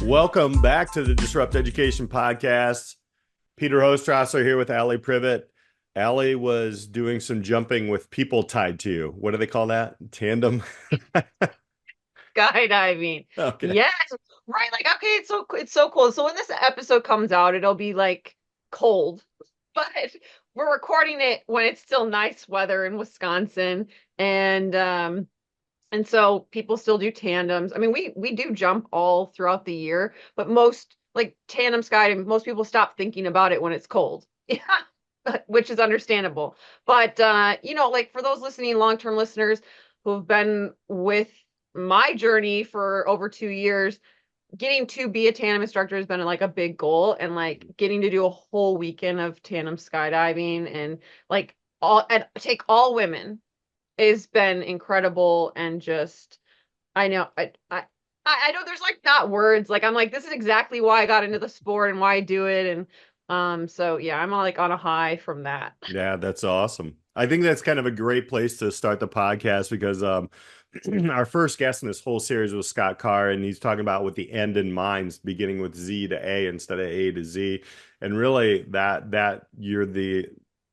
Welcome back to the Disrupt Education Podcast. Peter Hostrawser here with Alli Privitt. Alli was doing some jumping with people tied to you. What do they call that? Tandem? Skydiving. Okay. Yes. Right. Like, okay, it's so cool. So when this episode comes out, it'll be like cold. But we're recording it when it's still nice weather in Wisconsin. And so people still do tandems. I mean, we do jump all throughout the year, but most like tandem skydiving, most people stop thinking about it when it's cold. Yeah. Which is understandable. But like for those listening, long-term listeners who have been with my journey for over 2 years, getting to be a tandem instructor has been like a big goal, and like getting to do a whole weekend of tandem skydiving and like all and take all women has been incredible. And just I know I know there's like not words, like I'm like this is exactly why I got into the sport and why I do it. And so yeah, I'm like on a high from that. Yeah, that's awesome. I think that's kind of a great place to start the podcast because our first guest in this whole series was Scott Carr, and he's talking about with the end in mind, beginning with Z to A instead of A to Z. And really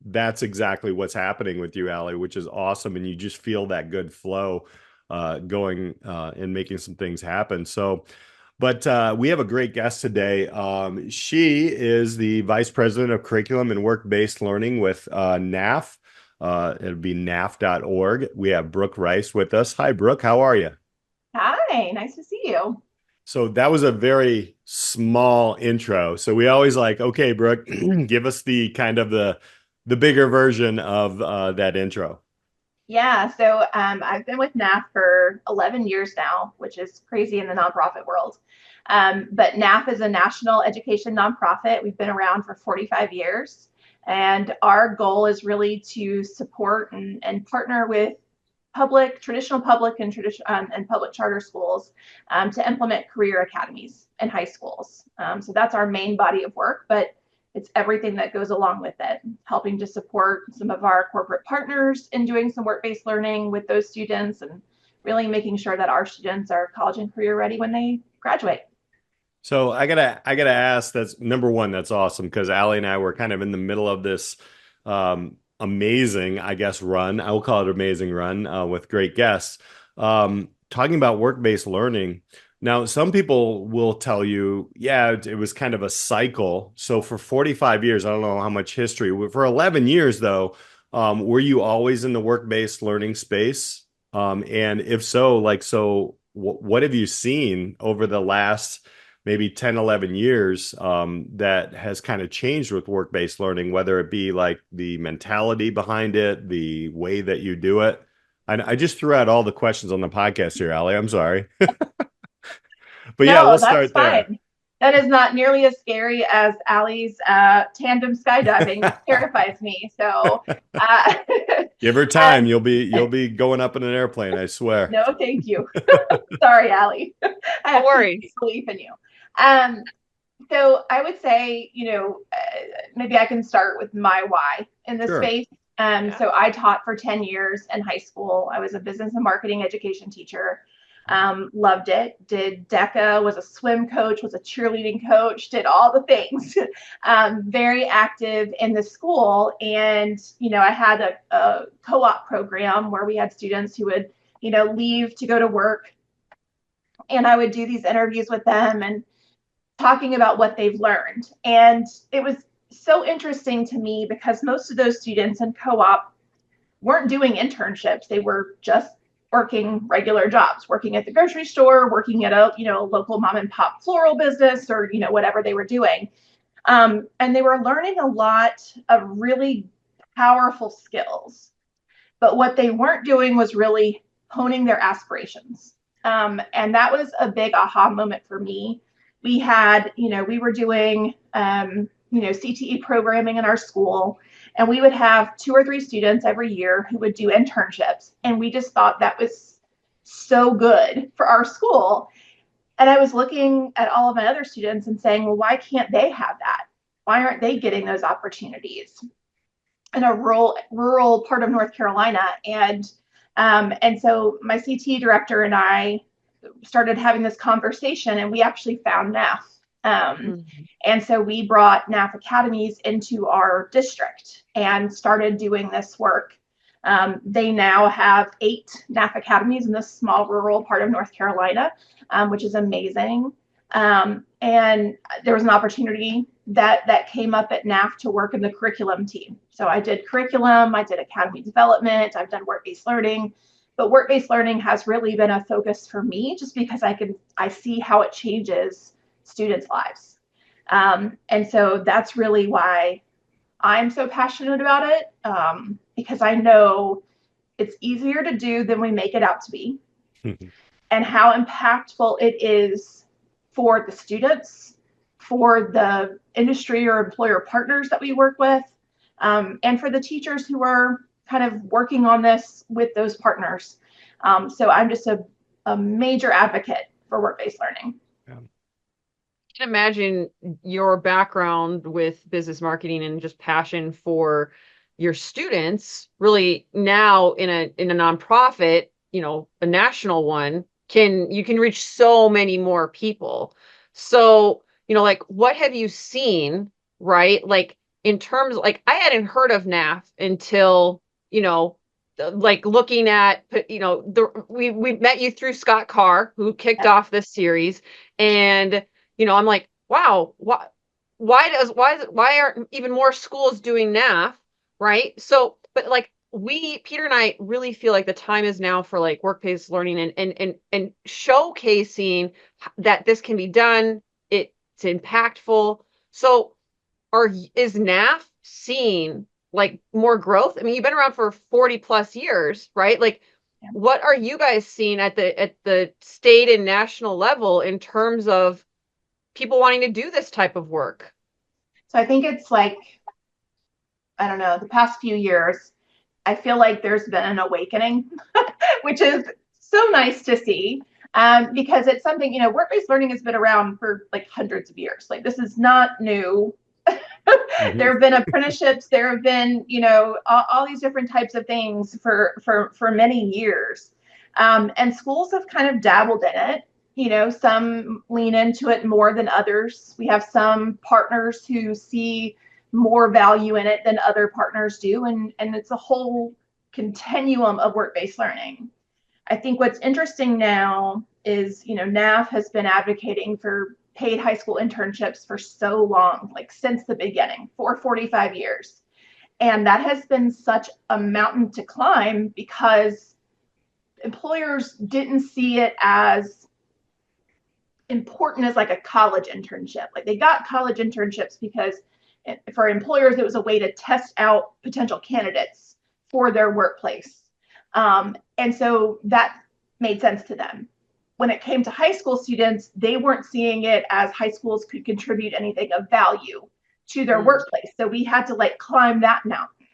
that's exactly what's happening with you, Alli, which is awesome. And you just feel that good flow going and making some things happen. So but we have a great guest today. She is the Vice President of Curriculum and Work-Based Learning with NAF. It'll be naf.org. We have Brooke Rice with us. Hi, Brooke. How are you? Hi, nice to see you. So that was a very small intro. So we always like, okay, Brooke, give us the kind of the bigger version of that intro. I've been with NAF for 11 years now, which is crazy in the nonprofit world. But NAF is a national education nonprofit. We've been around for 45 years, and our goal is really to support and partner with traditional public and public charter schools to implement career academies in high schools. So that's our main body of work, but it's everything that goes along with it, helping to support some of our corporate partners in doing some work-based learning with those students and really making sure that our students are college and career ready when they graduate. So I gotta ask, that's number one, that's awesome because Alli and I were kind of in the middle of this amazing, I guess, run. I will call it amazing run with great guests. Talking about work-based learning. Now, some people will tell you, yeah, it was kind of a cycle. So for 45 years, I don't know how much history. For 11 years, though, were you always in the work-based learning space? And if so, what have you seen over the last maybe 10, 11 years that has kind of changed with work-based learning, whether it be like the mentality behind it, the way that you do it? I just threw out all the questions on the podcast here, Alli. I'm sorry. But yeah, No, we'll that's start there. fine. That is not nearly as scary as Allie's tandem skydiving, which terrifies me. Uh, Give her time. You'll be going up in an airplane, I swear. no, thank you. Sorry, Allie. I No have complete worries. belief in you. Um, so I would say, maybe I can start with my why in this Sure. space. Yeah. So I taught for 10 years in high school. I was a business and marketing education teacher. Loved it. Did DECA, was a swim coach, was a cheerleading coach, did all the things. Very active in the school. And, I had a co-op program where we had students who would, leave to go to work. And I would do these interviews with them and talking about what they've learned. And it was so interesting to me because most of those students in co-op weren't doing internships. They were just working regular jobs, working at the grocery store, working at a local mom and pop floral business, or whatever they were doing. And they were learning a lot of really powerful skills. But what they weren't doing was really honing their aspirations. And that was a big aha moment for me. We were doing, CTE programming in our school, and we would have 2 or 3 students every year who would do internships. And we just thought that was so good for our school. And I was looking at all of my other students and saying, well, why can't they have that? Why aren't they getting those opportunities in a rural part of North Carolina? And so my CTE director and I started having this conversation, and we actually found NAF. Mhm. And so we brought NAF academies into our district and started doing this work. They now have 8 NAF academies in this small rural part of North Carolina, which is amazing. And there was an opportunity that came up at NAF to work in the curriculum team. So I did curriculum, I did academy development, I've done work-based learning, but work-based learning has really been a focus for me just because I see how it changes students' lives. And so that's really why I'm so passionate about it, because I know it's easier to do than we make it out to be, and how impactful it is for the students, for the industry or employer partners that we work with, and for the teachers who are kind of working on this with those partners. So I'm just a major advocate for work-based learning. Yeah. I can imagine your background with business marketing and just passion for your students really now in a nonprofit, a national one, you can reach so many more people. So, like what have you seen, right? Like in terms like I hadn't heard of NAF until, like looking at, we met you through Scott Carr, who kicked off this series, and I'm like, wow, why aren't even more schools doing NAF, right? So, but like Peter and I really feel like the time is now for like work-based learning and showcasing that this can be done. It's impactful. So, is NAF seeing like more growth? I mean, you've been around for 40 plus years, right? Like, what are you guys seeing at the state and national level in terms of people wanting to do this type of work? So I think it's like, I don't know, the past few years, I feel like there's been an awakening, which is so nice to see, because it's something, work-based learning has been around for like hundreds of years. Like this is not new. There have been apprenticeships, there have been, all these different types of things for many years. And schools have kind of dabbled in it. Some lean into it more than others. We have some partners who see more value in it than other partners do. And it's a whole continuum of work-based learning. I think what's interesting now is, NAF has been advocating for paid high school internships for so long, like since the beginning, for 45 years. And that has been such a mountain to climb because employers didn't see it as important as like a college internship. Like they got college internships because for employers, it was a way to test out potential candidates for their workplace. And so that made sense to them. When it came to high school students, they weren't seeing it as high schools could contribute anything of value to their workplace. So we had to like climb that mountain.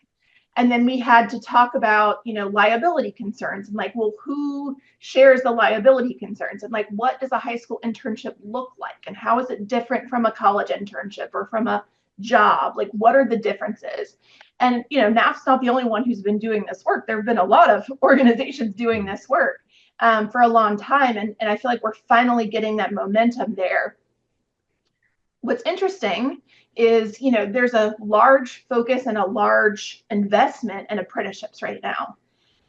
And then we had to talk about, liability concerns and like, well, who shares the liability concerns? And like, what does a high school internship look like? And how is it different from a college internship or from a job? Like, what are the differences? And, NAF's not the only one who's been doing this work. There have been a lot of organizations doing this work for a long time. And I feel like we're finally getting that momentum there. What's interesting is, there's a large focus and a large investment in apprenticeships right now.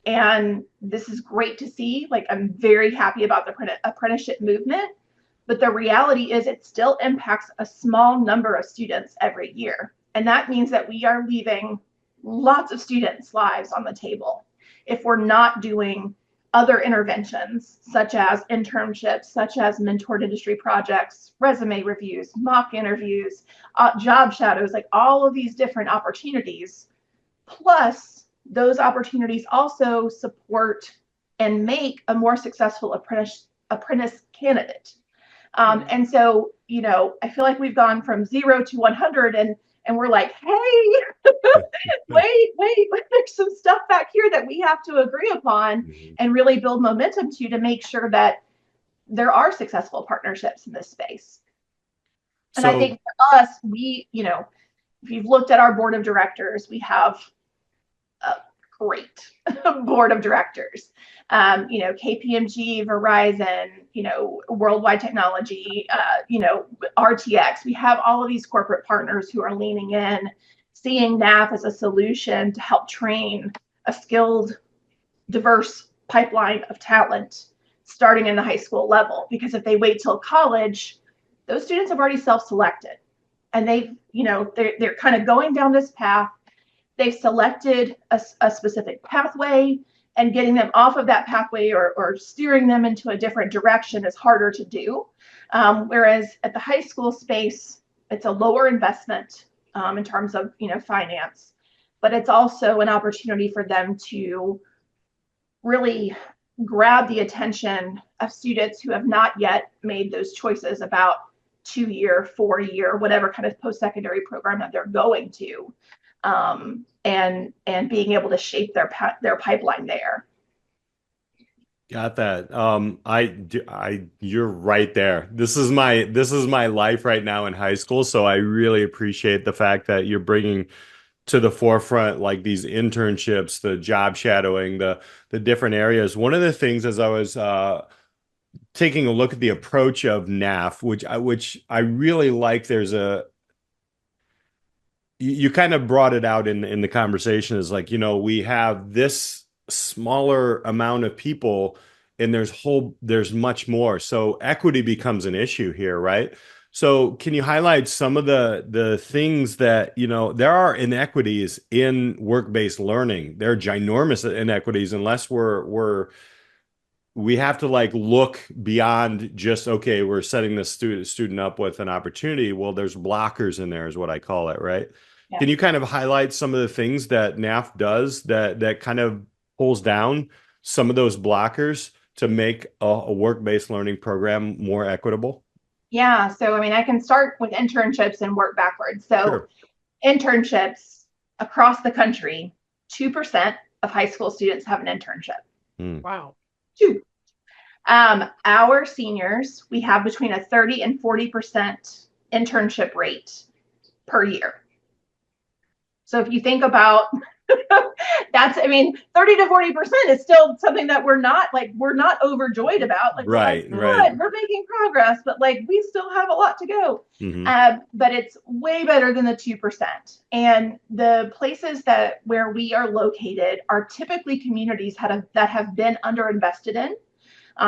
And this is great to see. Like, I'm very happy about the apprenticeship movement. But the reality is it still impacts a small number of students every year. And that means that we are leaving lots of students' lives on the table if we're not doing other interventions, such as internships, such as mentored industry projects, resume reviews, mock interviews, job shadows, like all of these different opportunities. Plus, those opportunities also support and make a more successful apprentice candidate. And so, I feel like we've gone from 0 to 100 and we're like, hey, wait, there's some stuff back here that we have to agree upon and really build momentum to make sure that there are successful partnerships in this space. And I think for us, we, if you've looked at our board of directors, we have great board of directors. KPMG, Verizon, Worldwide Technology, RTX. We have all of these corporate partners who are leaning in, seeing NAF as a solution to help train a skilled, diverse pipeline of talent starting in the high school level. Because if they wait till college, those students have already self-selected, and they're kind of going down this path. They've selected a specific pathway, and getting them off of that pathway or steering them into a different direction is harder to do. Whereas at the high school space, it's a lower investment in terms of finance, but it's also an opportunity for them to really grab the attention of students who have not yet made those choices about 2-year, 4-year, whatever kind of post-secondary program that they're going to, and being able to shape their pipeline there. Got that. You're right there. This is my life right now in high school. So I really appreciate the fact that you're bringing to the forefront, like these internships, the job shadowing, the different areas. One of the things, as I was taking a look at the approach of NAF, which I really like, you kind of brought it out in the conversation, is like, we have this smaller amount of people and there's much more. So equity becomes an issue here, right? So can you highlight some of the things that, there are inequities in work-based learning. There are ginormous inequities unless we have to look beyond just, okay, we're setting the student up with an opportunity. Well, there's blockers in there is what I call it, right? Yeah. Can you kind of highlight some of the things that NAF does that kind of pulls down some of those blockers to make a work-based learning program more equitable? Yeah. So, I can start with internships and work backwards. So sure. Internships across the country, 2% of high school students have an internship. Wow. 2. Our seniors, we have between a 30 and 40% internship rate per year. So if you think about that's, 30 to 40% is still something that we're not overjoyed about. Right. We're making progress, but we still have a lot to go. Mm-hmm. But it's way better than the 2%. And the places where we are located are typically communities that have been underinvested in.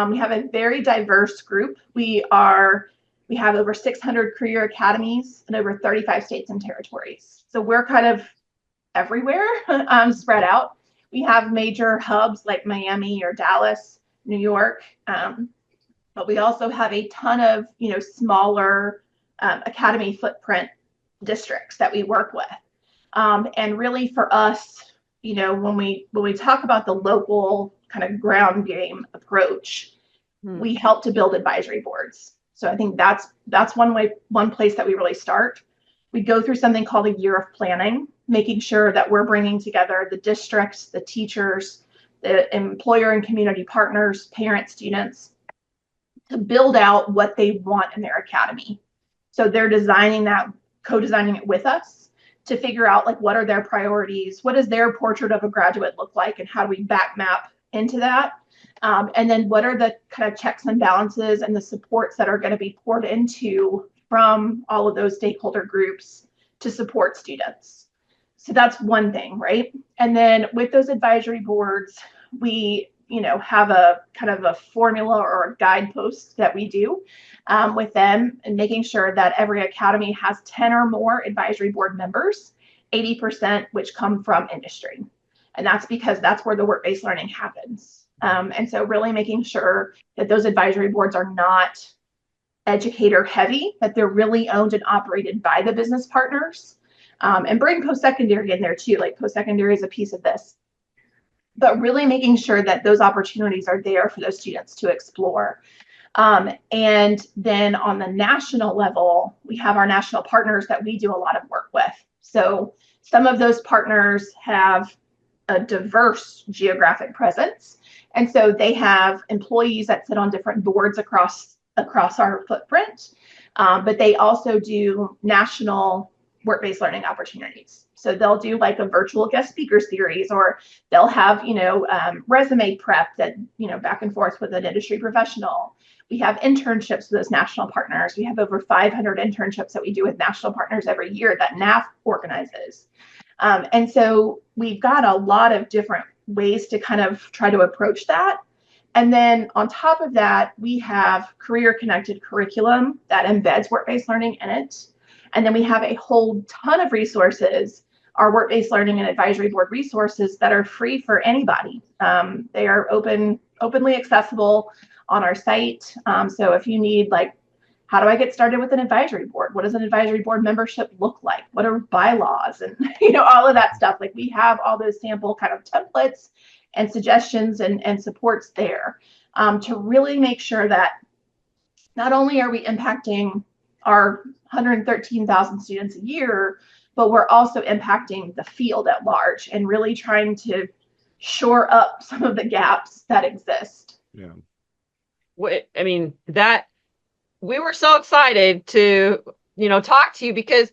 We have a very diverse group. We have over 600 career academies in over 35 states and territories. So we're kind of everywhere, spread out. We have major hubs like Miami or Dallas, New York, but we also have a ton of smaller academy footprint districts that we work with. And really for us, when we talk about the local kind of ground game approach, we help to build advisory boards. So I think that's one place that we really start. We go through something called a year of planning, making sure that we're bringing together the districts, the teachers, the employer and community partners, parents, students, to build out what they want in their academy. So they're co-designing it with us to figure out what are their priorities, what does their portrait of a graduate look like, and how do we back map into that? And then what are the kind of checks and balances and the supports that are going to be poured into from all of those stakeholder groups to support students. So that's one thing, right? And then with those advisory boards, we, have a kind of a formula or a guidepost that we do with them, and making sure that every academy has 10 or more advisory board members, 80% which come from industry. And that's because that's where the work-based learning happens. And so really making sure that those advisory boards are not educator heavy, that they're really owned and operated by the business partners, and bring post-secondary in there too. Post-secondary is a piece of this, but really making sure that those opportunities are there for those students to explore. And then on the national level, we have our national partners that we do a lot of work with. So some of those partners have a diverse geographic presence. And so they have employees that sit on different boards across our footprint, but they also do national work-based learning opportunities. So they'll do like a virtual guest speaker series, or they'll have, resume prep that, back and forth with an industry professional. We have internships with those national partners. We have over 500 internships that we do with national partners every year that NAF organizes. And so we've got a lot of different ways to kind of try to approach that. And then on top of that, we have career connected curriculum that embeds work-based learning in it. And then we have a whole ton of resources, our work-based learning and advisory board resources that are free for anybody. They are openly accessible on our site. So if you need, like, how do I get started with an advisory board? What does an advisory board membership look like? What are bylaws? And, all of that stuff. Like, we have all those sample kind of templates and suggestions and supports there, to really make sure that not only are we impacting our 113,000 students a year, but we're also impacting the field at large and really trying to shore up some of the gaps that exist. Yeah. I mean, that we were so excited to, talk to you because,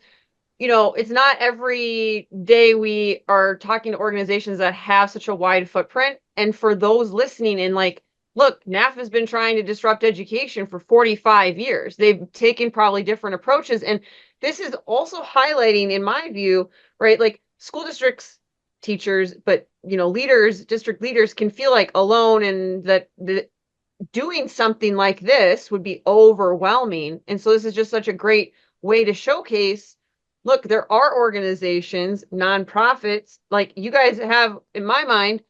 it's not every day we are talking to organizations that have such a wide footprint. And for those listening and like, look, NAF has been trying to disrupt education for 45 years. They've taken probably different approaches. And this is also highlighting, in my view, right, like school districts, teachers, but, leaders, district leaders can feel like alone, and that doing something like this would be overwhelming. And so this is just such a great way to showcase, look, there are organizations, nonprofits, like you guys have, in my mind,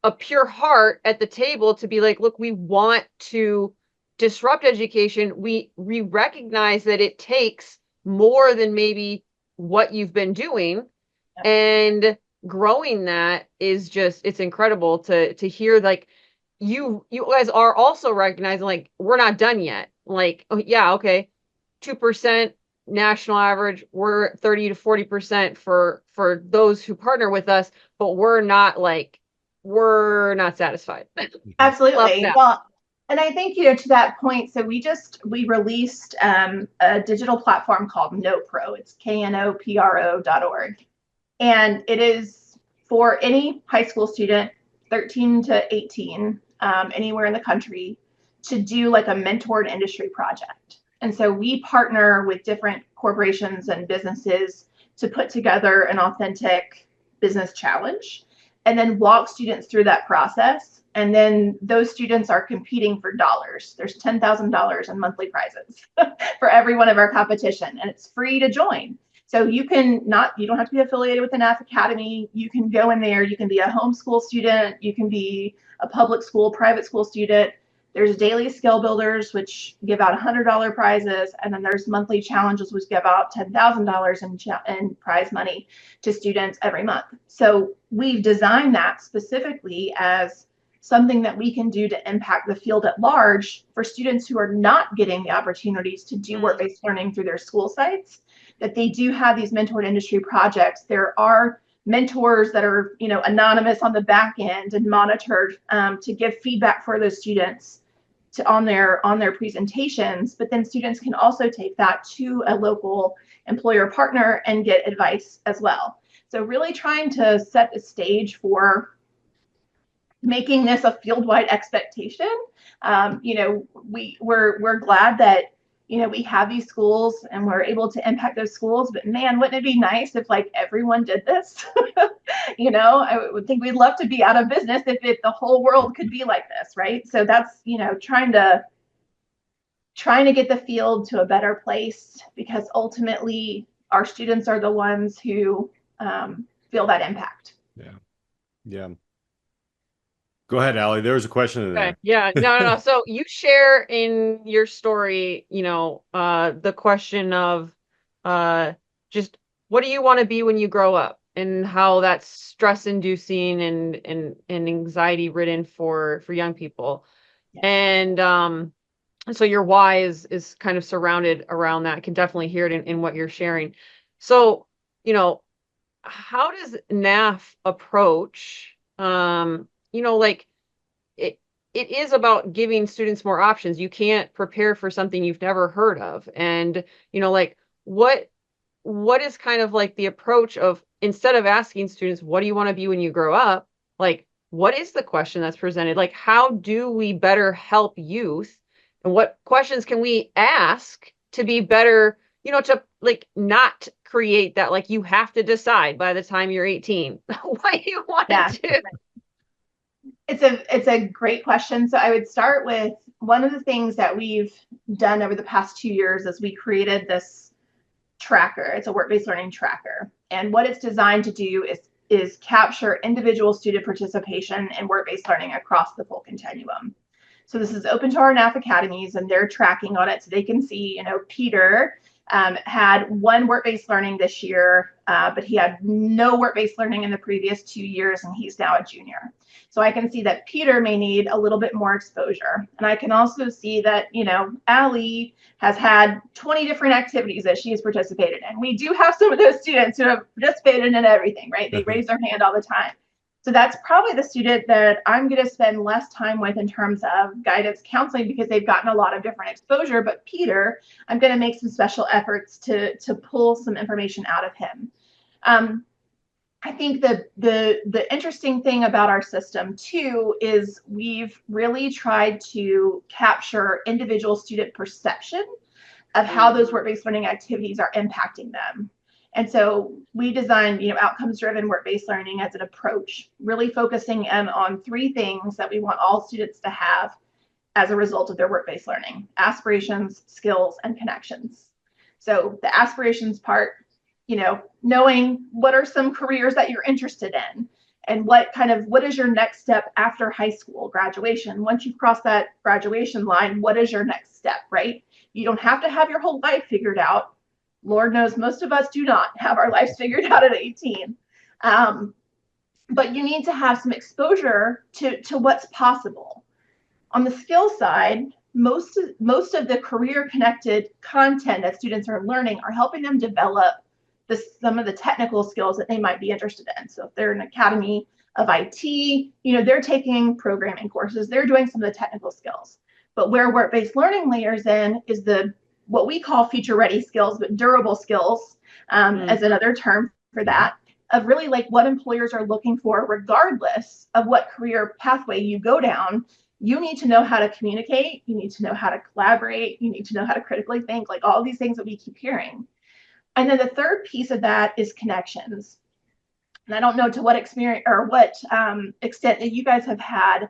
a pure heart at the table to be like, look, we want to disrupt education. We recognize that it takes more than maybe what you've been doing. And growing that is just, it's incredible to hear, like, you guys are also recognizing, like, we're not done yet. Like, oh, yeah, okay, 2% national average, we're 30 to 40% for those who partner with us, but we're not satisfied. Absolutely. Well, and I think, to that point, so we released a digital platform called KnowPro. It's knopro.org. And it is for any high school student, 13 to 18, anywhere in the country, to do like a mentored industry project. And so we partner with different corporations and businesses to put together an authentic business challenge and then walk students through that process. And then those students are competing for dollars. There's $10,000 in monthly prizes for every one of our competition, and it's free to join. So you don't have to be affiliated with an NAF Academy. You can go in there. You can be a homeschool student. You can be a public school, private school student. There's daily skill builders, which give out $100 prizes. And then there's monthly challenges, which give out $10,000 in prize money to students every month. So we've designed that specifically as something that we can do to impact the field at large for students who are not getting the opportunities to do work-based learning through their school sites, that they do have these mentored industry projects. There are mentors that are, anonymous on the back end and monitored to give feedback for those students on their presentations. But then students can also take that to a local employer partner and get advice as well. So really trying to set the stage for making this a field-wide expectation. We're glad that we have these schools and we're able to impact those schools, but man, wouldn't it be nice if like everyone did this? I would think we'd love to be out of business if the whole world could be like this, right? So that's, trying to get the field to a better place, because ultimately our students are the ones who feel that impact. Yeah. Go ahead, Alli. There was a question in there. Okay. Yeah, no. So you share in your story, the question of just what do you want to be when you grow up, and how that's stress inducing and anxiety ridden for young people. Yeah. And so your why is kind of surrounded around that. I can definitely hear it in what you're sharing. So, how does NAF approach like it is about giving students more options. You can't prepare for something you've never heard of. And, like what is kind of like the approach of instead of asking students, what do you want to be when you grow up? Like, what is the question that's presented? Like, how do we better help youth? And what questions can we ask to be better, to like not create that, like, you have to decide by the time you're 18 what you want to do. It's a great question. So I would start with one of the things that we've done over the past 2 years is we created this tracker. It's a work-based learning tracker. And what it's designed to do is capture individual student participation in work-based learning across the full continuum. So this is open to our NAF academies, and they're tracking on it so they can see, Peter had one work-based learning this year, but he had no work-based learning in the previous 2 years, and he's now a junior. So I can see that Peter may need a little bit more exposure. And I can also see that, Alli has had 20 different activities that she's participated in. We do have some of those students who have participated in everything, right? They raise their hand all the time. So that's probably the student that I'm going to spend less time with in terms of guidance counseling because they've gotten a lot of different exposure. But Peter, I'm going to make some special efforts to pull some information out of him. I think the interesting thing about our system too is we've really tried to capture individual student perception of how those work-based learning activities are impacting them. And so we designed, outcomes-driven work-based learning as an approach, really focusing in on 3 things that we want all students to have as a result of their work-based learning: aspirations, skills, and connections. So the aspirations part, knowing what are some careers that you're interested in and what is your next step after high school graduation. Once you've crossed that graduation line, what is your next step, right? You don't have to have your whole life figured out. Lord knows most of us do not have our lives figured out at 18. But you need to have some exposure to what's possible. On the skill side, most of the career connected content that students are learning are helping them develop some of the technical skills that they might be interested in. So if they're an academy of IT, they're taking programming courses, they're doing some of the technical skills. But where work-based learning layers in is what we call future-ready skills, but durable skills as another term for that, of really like what employers are looking for, regardless of what career pathway you go down. You need to know how to communicate, you need to know how to collaborate, you need to know how to critically think, like all these things that we keep hearing. And then the third piece of that is connections. And I don't know to what experience or what extent that you guys have had,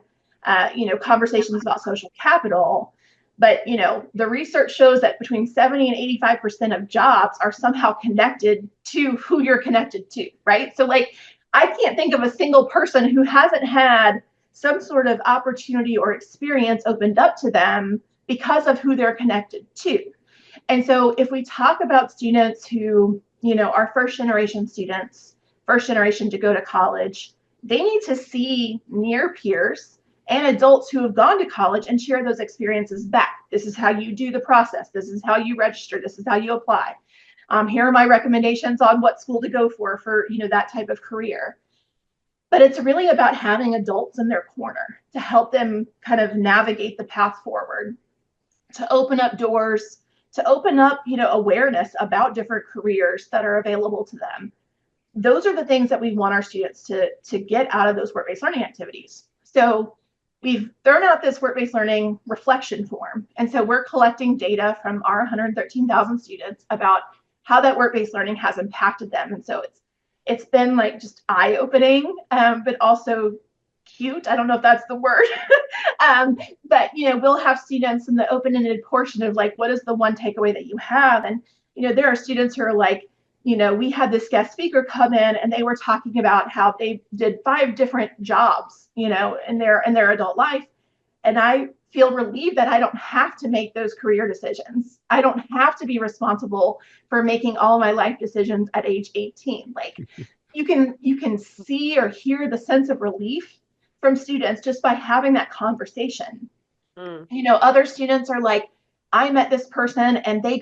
conversations about social capital, but, the research shows that between 70 and 85% of jobs are somehow connected to who you're connected to, right? So like, I can't think of a single person who hasn't had some sort of opportunity or experience opened up to them because of who they're connected to. And so if we talk about students who, are first generation students, first generation to go to college, they need to see near peers and adults who have gone to college and share those experiences back. This is how you do the process. This is how you register. This is how you apply. Here are my recommendations on what school to go for, that type of career. But it's really about having adults in their corner to help them kind of navigate the path forward, to open up doors, to open up, awareness about different careers that are available to them. Those are the things that we want our students to get out of those work-based learning activities. So we've thrown out this work-based learning reflection form. And so we're collecting data from our 113,000 students about how that work-based learning has impacted them. And so it's been like just eye-opening, but also cute. I don't know if that's the word. But, we'll have students in the open-ended portion of like, what is the one takeaway that you have? And, there are students who are like, we had this guest speaker come in and they were talking about how they did 5 different jobs, in their adult life. And I feel relieved that I don't have to make those career decisions. I don't have to be responsible for making all my life decisions at age 18. Like you can see or hear the sense of relief from students just by having that conversation. Other students are like, I met this person and they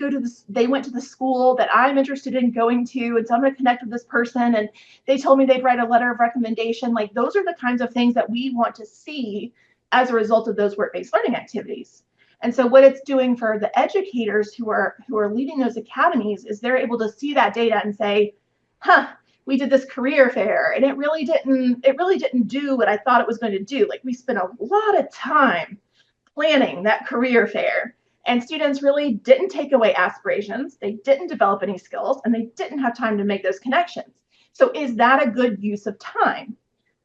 went to the school that I'm interested in going to. And so I'm going to connect with this person. And they told me they'd write a letter of recommendation. Like those are the kinds of things that we want to see as a result of those work-based learning activities. And so what it's doing for the educators who are leading those academies is they're able to see that data and say, we did this career fair, and it really didn't do what I thought it was going to do. Like, we spent a lot of time planning that career fair, and students really didn't take away aspirations, they didn't develop any skills, and they didn't have time to make those connections. So is that a good use of time?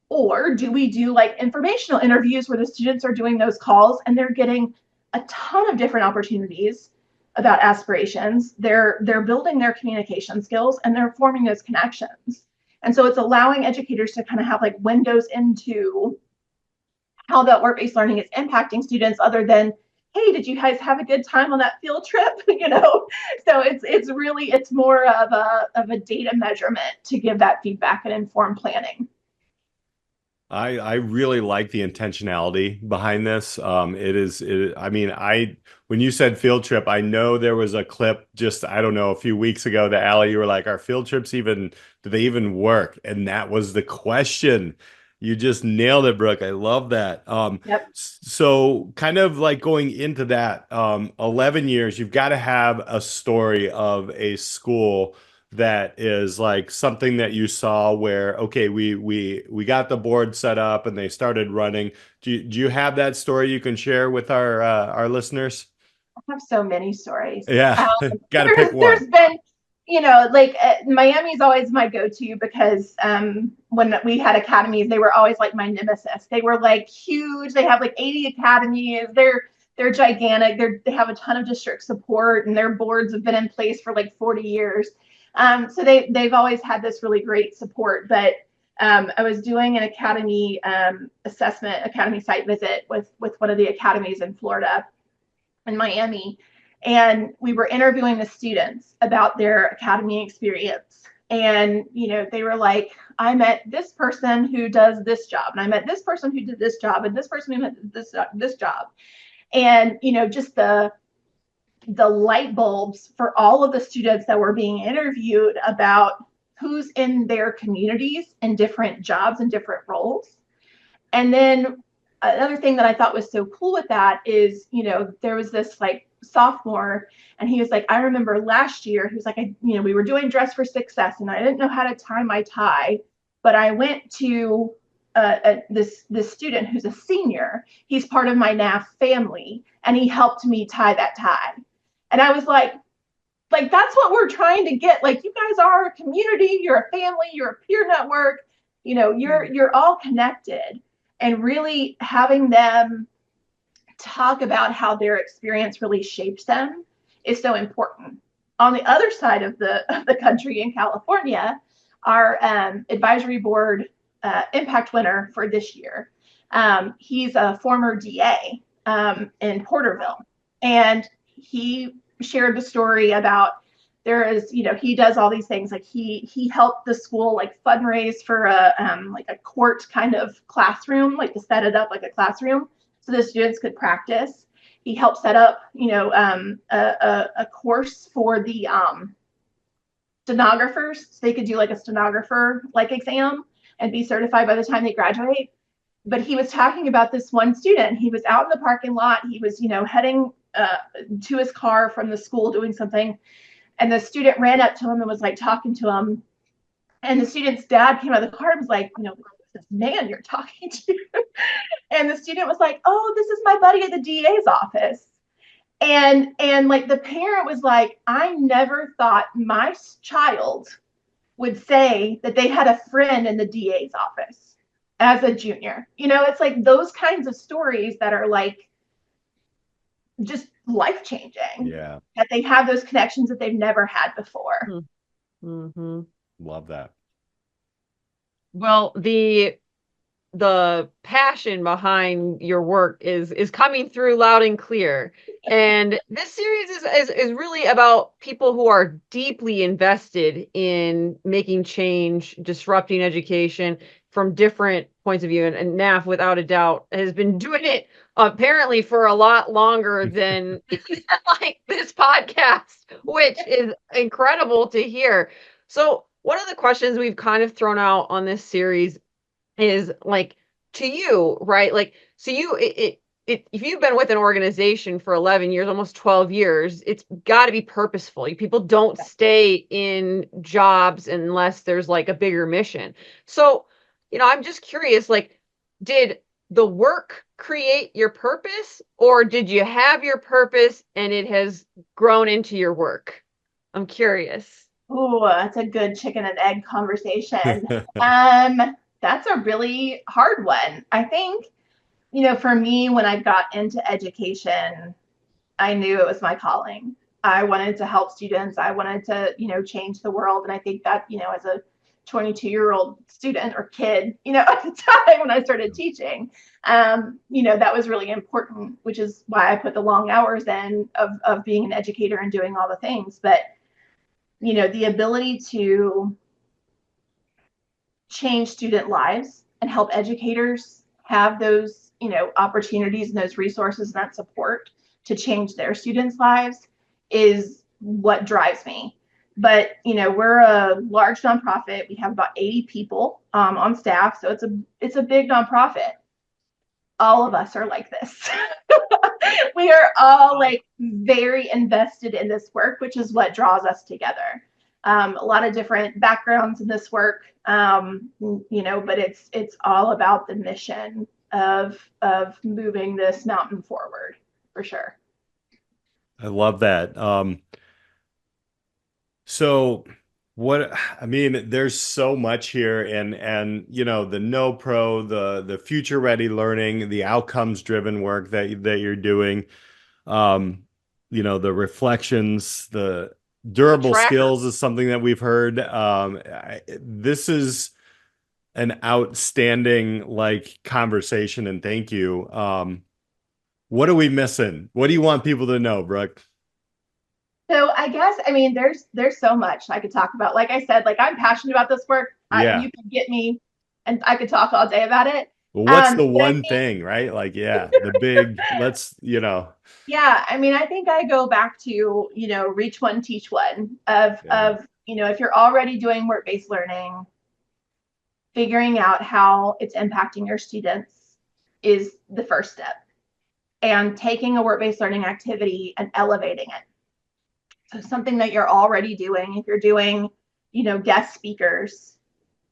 Or do we do like informational interviews where the students are doing those calls and they're getting a ton of different opportunities about aspirations? They're building their communication skills and they're forming those connections. And so it's allowing educators to kind of have like windows into how that work-based learning is impacting students, other than, hey, did you guys have a good time on that field trip? So it's more of a data measurement to give that feedback and inform planning. I really like the intentionality behind this. When you said field trip, I know there was a clip just, I don't know, a few weeks ago that Alli, you were like, are field trips do they even work? And that was the question. You just nailed it, Brooke. I love that. Yep. So kind of like going into that, 11 years, you've got to have a story of a school that is like something that you saw where, okay, we got the board set up and they started running. Do you have that story you can share with our listeners? I have so many stories. Yeah, got to pick There's one. been, like Miami's always my go-to, because when we had academies, they were always like my nemesis. They were like huge. They have like 80 academies. They're gigantic. They have a ton of district support, and their boards have been in place for like 40 years. So they've always had this really great support. But I was doing an academy academy site visit with one of the academies in Florida, in Miami, and we were interviewing the students about their academy experience. And they were like, I met this person who does this job, and I met this person who did this job, and this person who did this job. And just the light bulbs for all of the students that were being interviewed about who's in their communities in different jobs and different roles. And then another thing that I thought was so cool with that is, there was this like sophomore, and he was like, I remember last year, he was like, we were doing Dress for Success, and I didn't know how to tie my tie, but I went to this student who's a senior. He's part of my NAF family, and he helped me tie that tie. And I was like, that's what we're trying to get. Like, you guys are a community, you're a family, you're a peer network, you're all connected. And really having them talk about how their experience really shapes them is so important. On the other side of the country, in California, our advisory board impact winner for this year, he's a former DA in Porterville, and he shared the story about, he does all these things. Like he helped the school like fundraise for a court kind of classroom, like to set it up like a classroom so the students could practice. He helped set up, a course for the stenographers, so they could do like a stenographer like exam and be certified by the time they graduate. But he was talking about this one student. He was out in the parking lot. He was, heading to his car from the school doing something. And the student ran up to him and was like talking to him. And the student's dad came out of the car and was like, this man you're talking to. And the student was like, oh, this is my buddy at the DA's office. And like the parent was like, I never thought my child would say that they had a friend in the DA's office as a junior. It's like those kinds of stories that are like just life-changing. Yeah. That they have those connections that they've never had before. Mm-hmm. Love that. Well, the passion behind your work is coming through loud and clear. And this series is really about people who are deeply invested in making change, disrupting education from different points of view. And NAF, without a doubt, has been doing it apparently for a lot longer than like this podcast, which is incredible to hear. So one of the questions we've kind of thrown out on this series is like, to you, right? Like, so if you've been with an organization for 11 years, almost 12 years, it's got to be purposeful. People don't stay in jobs unless there's like a bigger mission. So, I'm just curious, like, did the work create your purpose, or did you have your purpose and it has grown into your work? I'm curious. Ooh, that's a good chicken and egg conversation. That's a really hard one. I think, for me, when I got into education, I knew it was my calling. I wanted to help students. I wanted to, change the world. And I think that, as a 22-year-old student or kid, at the time when I started teaching, that was really important, which is why I put the long hours in of being an educator and doing all the things. But, the ability to change student lives and help educators have those, opportunities and those resources and that support to change their students' lives is what drives me. But, we're a large nonprofit. We have about 80 people on staff. So it's a big nonprofit. All of us are like this. We are all like very invested in this work, which is what draws us together. A lot of different backgrounds in this work, but it's all about the mission of moving this mountain forward, for sure. I love that. So there's so much here, and the no pro, the future ready learning, the outcomes driven work that you're doing, the reflections, the durable skills is something that we've heard. This is an outstanding conversation, and thank you. What are we missing? What do you want people to know, Brooke? So I guess, there's so much I could talk about. Like I said, I'm passionate about this work. Yeah. You could get me and I could talk all day about it. Well, what's the one thing, right? The big, Yeah. I think I go back to, reach one, teach one of, if you're already doing work-based learning, figuring out how it's impacting your students is the first step, and taking a work-based learning activity and elevating it. So something that you're already doing, if you're doing, guest speakers,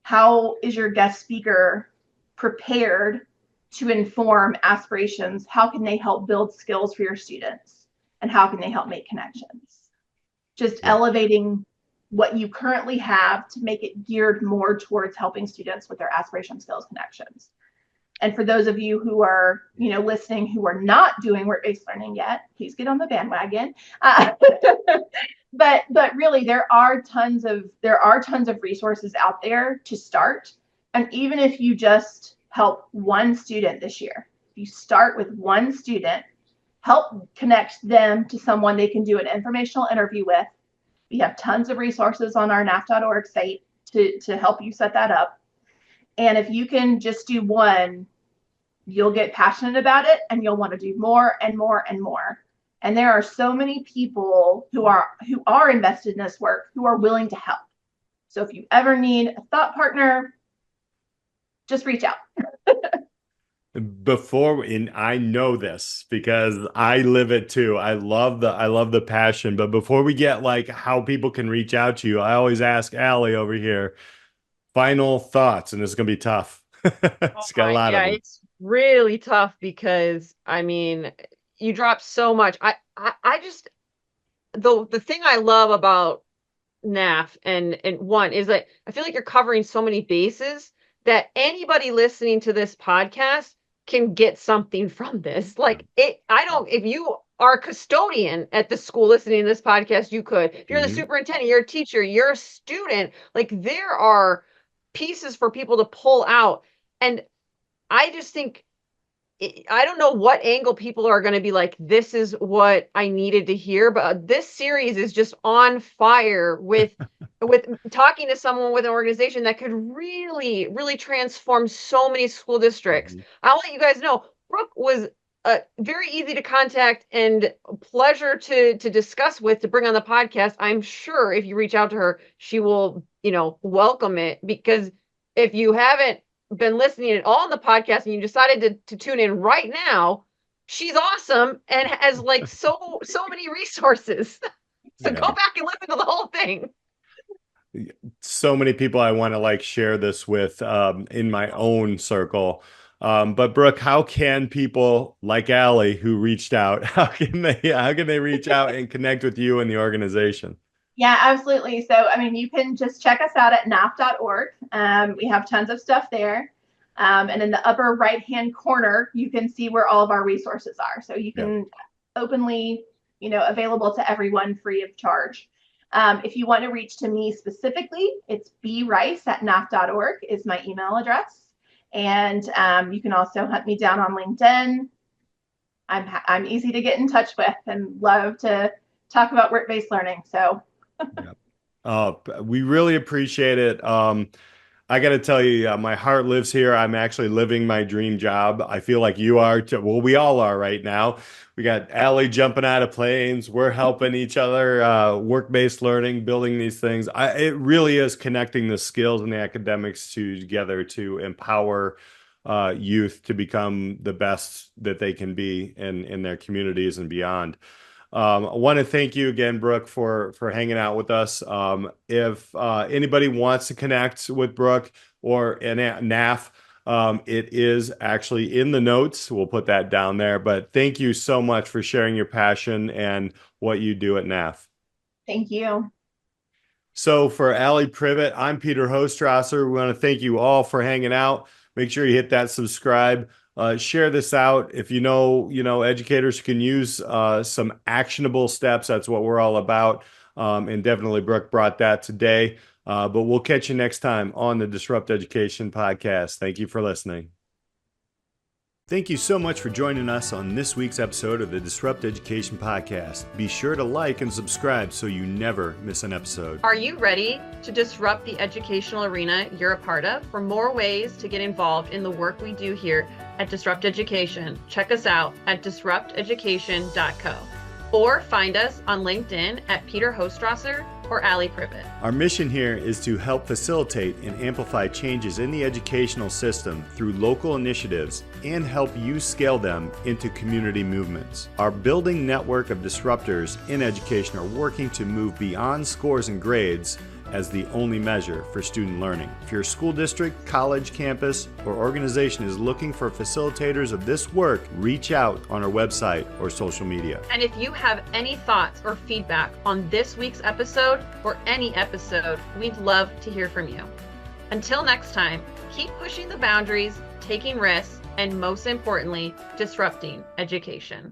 how is your guest speaker prepared to inform aspirations? How can they help build skills for your students? And how can they help make connections? Just elevating what you currently have to make it geared more towards helping students with their aspiration skills connections. And for those of you who are, listening, who are not doing work-based learning yet, please get on the bandwagon. But really, there are tons of resources out there to start. And even if you just help one student this year, if you start with one student, help connect them to someone they can do an informational interview with. We have tons of resources on our NAF.org site to help you set that up. And if you can just do one, you'll get passionate about it and you'll want to do more and more and more. And there are so many people who are invested in this work, who are willing to help. So if you ever need a thought partner, just reach out. And I know this because I live it too. I love the passion. But before we get how people can reach out to you, I always ask Alli over here, final thoughts, and this is gonna be tough. It's got a lot of them. It's really tough because you drop so much. I just the thing I love about NAF and one is that I feel like you're covering so many bases that anybody listening to this podcast can get something from this. If you are a custodian at the school listening to this podcast, you could. If you're the superintendent, you're a teacher, you're a student, there are pieces for people to pull out. And I just think, I don't know what angle people are going to be this is what I needed to hear, but this series is just on fire with talking to someone with an organization that could really, really transform so many school districts. I'll let you guys know, Brooke was very easy to contact and a pleasure to discuss with, to bring on the podcast. I'm sure if you reach out to her, she will, welcome it, because if you haven't been listening at all on the podcast and you decided to tune in right now, she's awesome and has like so many resources. So Yeah. go back and listen to the whole thing. So many people I want to like share this with in my own circle. But Brooke, how can people like Alli who reached out, how can they reach out and connect with you and the organization? Yeah, absolutely. So, I mean, you can just check us out at naf.org. We have tons of stuff there. And in the upper right-hand corner, you can see where all of our resources are. So you can openly, available to everyone free of charge. If you want to reach to me specifically, it's brice@naf.org is my email address. And you can also hunt me down on LinkedIn. I'm easy to get in touch with and love to talk about work-based learning. So we really appreciate it. I got to tell you, my heart lives here. I'm actually living my dream job. I feel like you are too. Well, we all are right now. We got Alli jumping out of planes. We're helping each other, work-based learning, building these things. It really is connecting the skills and the academics together to empower youth to become the best that they can be in their communities and beyond. I want to thank you again, Brooke, for hanging out with us. If anybody wants to connect with Brooke or NAF, it is actually in the notes. We'll put that down there. But thank you so much for sharing your passion and what you do at NAF. Thank you. So for Alli Privitt, I'm Peter Hostrawser. We want to thank you all for hanging out. Make sure you hit that subscribe. Share this out. If you know, educators can use some actionable steps. That's what we're all about. And definitely Brooke brought that today. But we'll catch you next time on the Disrupt Education podcast. Thank you for listening. Thank you so much for joining us on this week's episode of the Disrupt Education podcast. Be sure to like and subscribe so you never miss an episode. Are you ready to disrupt the educational arena you're a part of? For more ways to get involved in the work we do here at Disrupt Education, check us out at disrupteducation.co or find us on LinkedIn at Peter Hostrawser or Alli Privitt. Our mission here is to help facilitate and amplify changes in the educational system through local initiatives and help you scale them into community movements. Our building network of disruptors in education are working to move beyond scores and grades as the only measure for student learning. If your school district, college, campus, or organization is looking for facilitators of this work, reach out on our website or social media. And if you have any thoughts or feedback on this week's episode or any episode, we'd love to hear from you. Until next time, keep pushing the boundaries, taking risks, and most importantly, disrupting education.